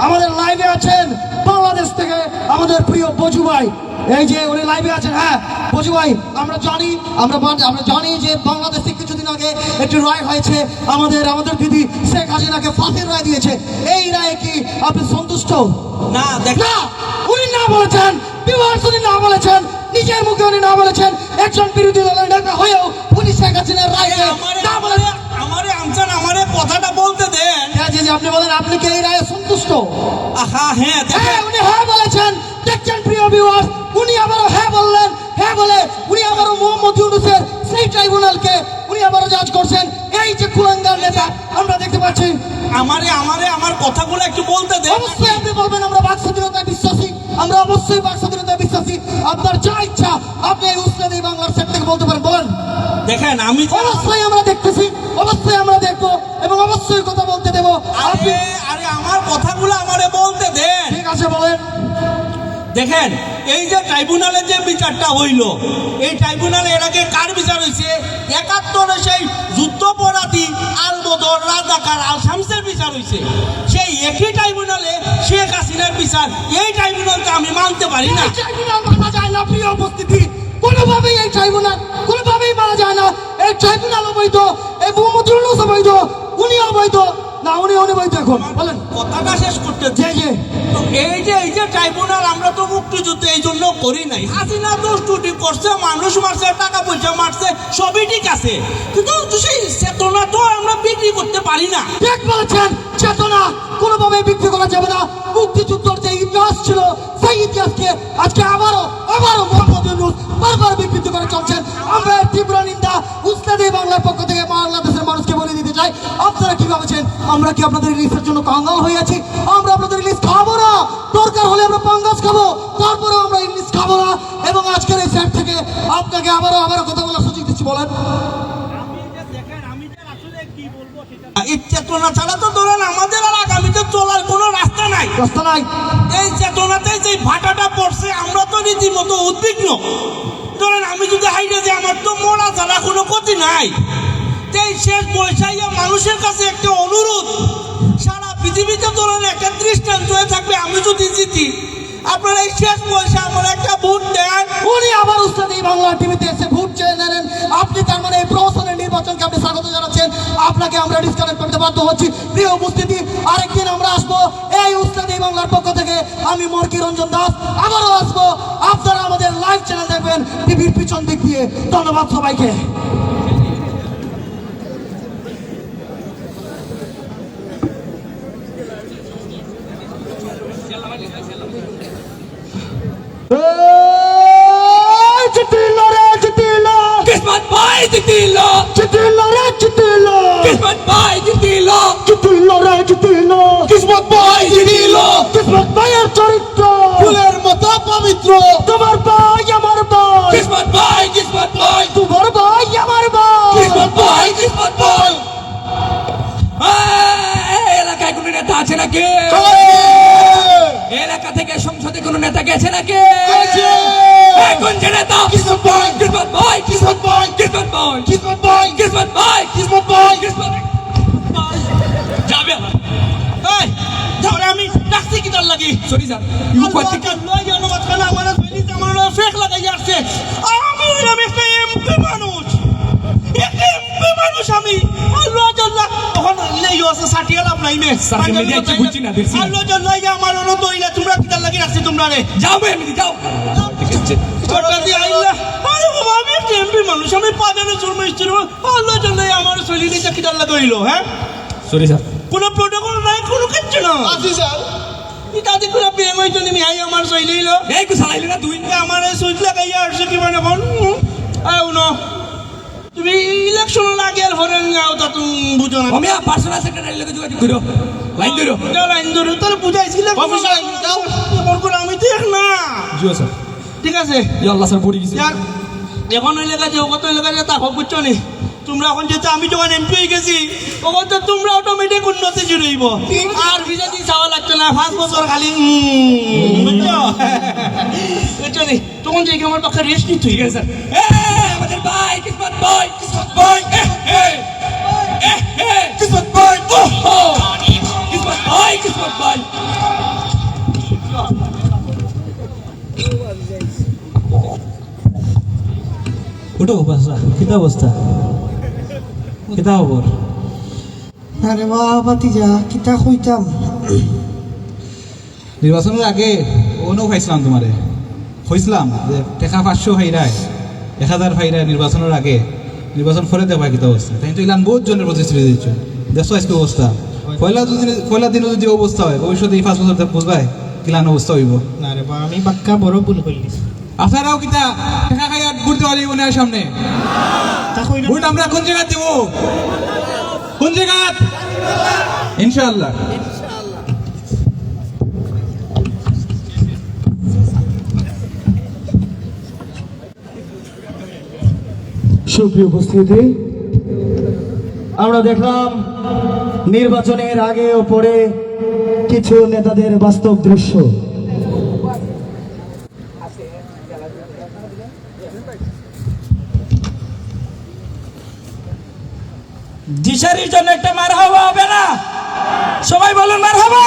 Speaker 2: আমাদের লাইভে আছেন বাংলাদেশ থেকে আমাদের প্রিয় বজু ভাই এই যে উনি লাইভে আছেন হ্যাঁ বজু ভাই আমরা জানি যে বাংলাদেশে কিছুদিন আগে একটি রায় হয়েছে আমাদের দিদি শেখ হাসিনাকে ফাঁসির রায় দিয়েছে এই রায়ে কি আপনি সন্তুষ্ট
Speaker 6: না দেখ
Speaker 2: না উনি না বলেছেন বিভাগ উনি না বলেছেন নিজের মুখে উনি না বলেছেন একজন বিরোধী দলের নেতা হয়েও উনি শেখ হাসিনার রায়ে না বলেন
Speaker 6: আমারে আনসার আমারে কথাটা বলতে দেন
Speaker 2: যে আপনি বলেন আপনি কি এই রায়ে সন্তুষ্ট
Speaker 6: আহা হ্যাঁ
Speaker 2: হ্যাঁ উনি হ্যাঁ বলেছেন দেখছেন প্রিয় ভিউয়ার্স উনি আবারও হ্যাঁ বললেন হ্যাঁ বলে উনি আবারও মোহাম্মদ ইউনূসের সেই ট্রাইব্যুনালকে উনি আবারও জাজ করছেন এই যে কুলাঙ্গার নেতা আমরা দেখতে পাচ্ছি
Speaker 6: আমার কথাগুলো একটু বলতে দেন
Speaker 2: অবশ্যই আপনি বলবেন আমরা বাক স্বাধীনতায় বিশ্বাসী আমরা অবশ্যই বাক স্বাধীনতায় বিশ্বাসী আপনার যা ইচ্ছা আপনি এই উস্তাদি বাংলার সেট থেকে বলতে পারেন বলেন
Speaker 6: দেখেন আমি
Speaker 2: অবশ্যই আমরা দেখতেছি অবশ্যই আমরা দেখবো এবং অবশ্যই কথা বলতে দেবো আপনি
Speaker 6: আরে আমার কথাগুলো আমারে বলতে দেন
Speaker 2: ঠিক আছে বলেন
Speaker 6: দেখেন এই যে ট্রাইব্যুনালে যে বিচারটা হইল এই ট্রাইব্যুনালে এর আগে কার বিচার হয়েছে ৭১ সেই যুদ্ধপরাধী আল বদর রাজাকার আল শামসের বিচার হয়েছে সেই একই ট্রাইব্যুনালে শেখ হাসিনার বিচার এই ট্রাইব্যুনালকে আমি মানতে পারি না
Speaker 2: এই ট্রাইব্যুনাল মানা যায় না প্রিয় উপস্থিতি কোনোভাবেই এই ট্রাইব্যুনাল কোনোভাবেই মানা যায় না এই ট্রাইব্যুনাল অবৈধ এই মোহাম্মদ ইউনূস অবৈধ উনি অবৈধ না উনি অবৈধ এখন বলেন
Speaker 6: কথাটা শেষ করতে
Speaker 2: যে যে
Speaker 6: তো এই যে ট্রাইব্যুনাল আমরা তো মুক্তিযুদ্ধ এই জন্য করি নাই হাসিনা দোষ ত্রুটি করছে মানুষ মারছে টাকা পয়সা মারছে সবই ঠিক আছে কিন্তু সেই চেতনা তো আমরা বিক্রি করতে পারি না
Speaker 2: ঠিক বলেছেন চেতনা কোনোভাবে বিক্রি করা যাবে না মুক্তিযুদ্ধের যে ইতিহাস ছিল সেই ইতিহাসকে আজকে আবারও মোহাম্মদ ইউনূস বারবার বিকৃত করে চলছেন আমরা এর তীব্র নিন্দা উস্তাদি বাংলার পক্ষ থেকে বাংলাদেশের মানুষকে বলে দিতে চাই আপনারা কি ভাবছেন আমরা কি আপনাদের রিলিজের জন্য কাঙ্গাল হয়ে আছি আমরা আপনাদের রিলিজ খাবো না দরকার হলে আমরা পাঙ্গাস খাবো তারপরেও আমরা রিলিজ খাবো না এবং আজকের এই সেট থেকে আপনাকে আবারও কথা বলার সুযোগ দিচ্ছি বলেন
Speaker 6: এই চেতনা ছাড়া তো ধরেন আমাদের আর আগামীতে চলার কোনো রাস্তা নাই
Speaker 2: রাস্তা নাই
Speaker 6: এই চেতনাতে যে ভাটাটা পড়ছে আমরা তো রীতিমতো উদ্বিগ্ন ধরেন আমি যদি হাইটে যাই আমার তো মরা ছাড়া কোনো ক্ষতি নাই এই শেষ বৈশাইয়া মানুষের কাছে একটা অনুরোধ সারা পৃথিবীতে ধরেন একটা দৃষ্টান্ত হয়ে থাকবে আমি যদি জিতি আপনারা এই শেষ বয়সে আমার একটা ভোট দেন
Speaker 2: উনি আবার উস্তাদি বাংলা টিভিতে এসে ভোট চেয়ে নেন আপনি তার মানে এই প্রহসনের নির্বাচনকে আপনি স্বাগত জানাচ্ছেন আপনাকে আমরা ডিসকানেক্ট করতে বাধ্য হচ্ছি প্রিয় উপস্থিতি আরেকদিন আমরা আসবো এই উস্তাদি বাংলার পক্ষ থেকে আমি মর্কি রঞ্জন দাস আবারও আসবো আপনারা আমাদের লাইভ চ্যানেল দেখবেন টিভির পিছন দিক দিয়ে ধন্যবাদ সবাইকে
Speaker 7: কিসমত ভাই জিতিল
Speaker 2: জিতিল রে জিতিল
Speaker 7: কিসমত ভাই জিতিল
Speaker 2: জিতিল রে জিতিল,
Speaker 6: কিসমত ভাই জিতিল,
Speaker 2: কিসমত ভাইয়ের চরিত্র
Speaker 6: ফুলের মতো পবিত্র,
Speaker 2: তোমার ভাই আমার ভাই,
Speaker 6: কিসমত ভাই, কিসমত ভাই,
Speaker 2: তোমার ভাই আমার ভাই।
Speaker 6: কিসমত ভাই, কিসমত ভাই। এই এলাকায় কোনো নেতা আছে নাকি? এলাকা থেকে সংসদে কোনো নেতা গেছে নাকি? কোন যে নেতা? কিসমত ভাই, কিসমত ভাই, কিসমত ভাই, কিসমত ভাই, কিসমত ভাই, কিসমত ভাই, কিসমত ভাই, কিসমত ভাই। যাবে এই যাওরে আমি ডাকছি কি তার লাগি? সরি স্যার ইউ কোয়াটি কে লই জানো মাঝখানে আমার ফেলি আমার ফেক লাগাই আসছে। আমি হইলাম একটা এমপি মানুষ, একটা এমপি মানুষ আমি। আল্লাহ জাল্লাহ তখন নেই আছে সাটিয়া লাভ নাই মে স্যার কে মেয়ে যাচ্ছে বুঝছি না দেখছি। আল্লাহ জাল্লাহ ইয়া আমার হলো দইলা তোমরা কি তার লাগি রাখছি তোমরা রে? যাও মে আমি যাও ঠিক আছে তোরা দি আইলা। আরে বাবা আমি একটা এমপি মানুষ, আমি পাদানে জন্ম ইচ্ছিল। আল্লাহ জাল্লাহ আমার শরীরে নিতে কি তার লাগি হইলো? হ্যাঁ সরি স্যার কোনো প্রোটোকল নাই, কোনো কিচ্ছু না আছে স্যার। ইতাদি করে প্রেম হইতো নি আই আমার শৈলীল এই কো চালাইলি না তুই আমার সুইচ লাগাইয়া আসছে কি মানে কোন আও না তুমি ইলেকশন লাগে আর হরেন যাও তা তুমি বুঝো না। আমি পার্সোনাল সেক্রেটারি লাগে যোগাযোগ করো, লাইন ধরো না, লাইন ধরো তোর বুঝাইছিল অফিসে লাইন দাও বলকো আমি তো এক না জিও স্যার ঠিক আছে ইয়া আল্লাহ স্যার পড়ি গেছে এখন ওই লেখা যে কত লেখা যে তা বুঝছো নি তোমরা এখন যেটা আমি যখন এমপি হয়ে গেছি তখন তো তোমরা অটোমেটিক উন্নতি শুরু হইব আর বিজেপি চাওয়া লাগছে না 5 বছর খালি বুঝছো বুঝছো নি তখন যে আমার পক্ষে রেস্ট নিতে ঠিক আছে স্যার। আমাদের ভাই কিসমত ভাই, কিসমত ভাই, কিসমত ভাই, কিসমত ভাই, কিসমত ভাই।
Speaker 8: উঠো বাসা কিতা অবস্থা কিতা খবর?
Speaker 4: আরে বাবা তিজা কিতা কইতাম
Speaker 8: নির্বাচনের আগে অনেও খাইছিলাম তোমারে হয়েছিলাম যে টেকা 500 খাইরায় 1000 খাইরায় নির্বাচনের আগে, নির্বাচন করে দেওয়া কিতা অবস্থা তাই তো ইলান বহুত জনের প্রতিশ্রুতি দিচ্ছ। দেখছো আজকে অবস্থা পয়লা দিনে যদি অবস্থা হয় ভবিষ্যতে এই 5 বছর বুঝবাই কিলান অবস্থা হইব।
Speaker 4: না রে বাবা আমি বাক্কা বড় ভুল কইলি।
Speaker 8: আপনারাও কিতা টেকা খাইয়া ঘুরতে পারি মনে সামনে
Speaker 4: তা কইনা
Speaker 8: ভোট আমরা কোন জায়গা দেব? কোন জায়গা? ইনশাআল্লাহ।
Speaker 2: সুপ্রিয় উপস্থিতি, আমরা দেখলাম নির্বাচনের আগে ও পরে কিছু নেতাদের বাস্তব দৃশ্য।
Speaker 7: দিশারির জন্য একটা মার হাওয়া হবে না? সবাই বলুন মার হাওয়া।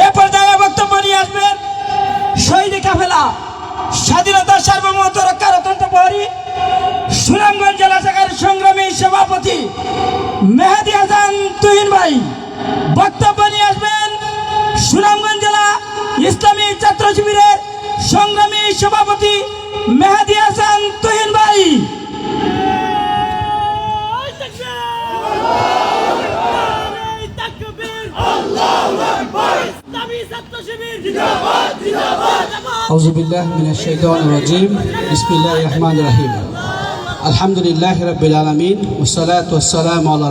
Speaker 7: এ পর্যায়ে বক্তব্য নিয়ে আসবেন শহীদ কাফেলা স্বাধীনতার সার্বভৌমত্ব রক্ষার অত্যন্ত প্রহরী সুনামগঞ্জ জেলা শাখার সংগ্রামী সভাপতি মেহেদী হাসান তুহিন ভাই। বক্তব্য নিয়ে আসবেন সুনামগঞ্জ জেলা ইসলামী ছাত্র শিবিরের সংগ্রামী সভাপতি মেহেদী হাসান তুহিন ভাই।
Speaker 9: আউযুবিল্লাহি মিনাশ শাইতানির রাজিম বিসমিল্লাহির রহমানির রহিম আলহামদুলিল্লাহি রাব্বিল আলামিন ওয়াসসালাতু ওয়াসসালামু আলা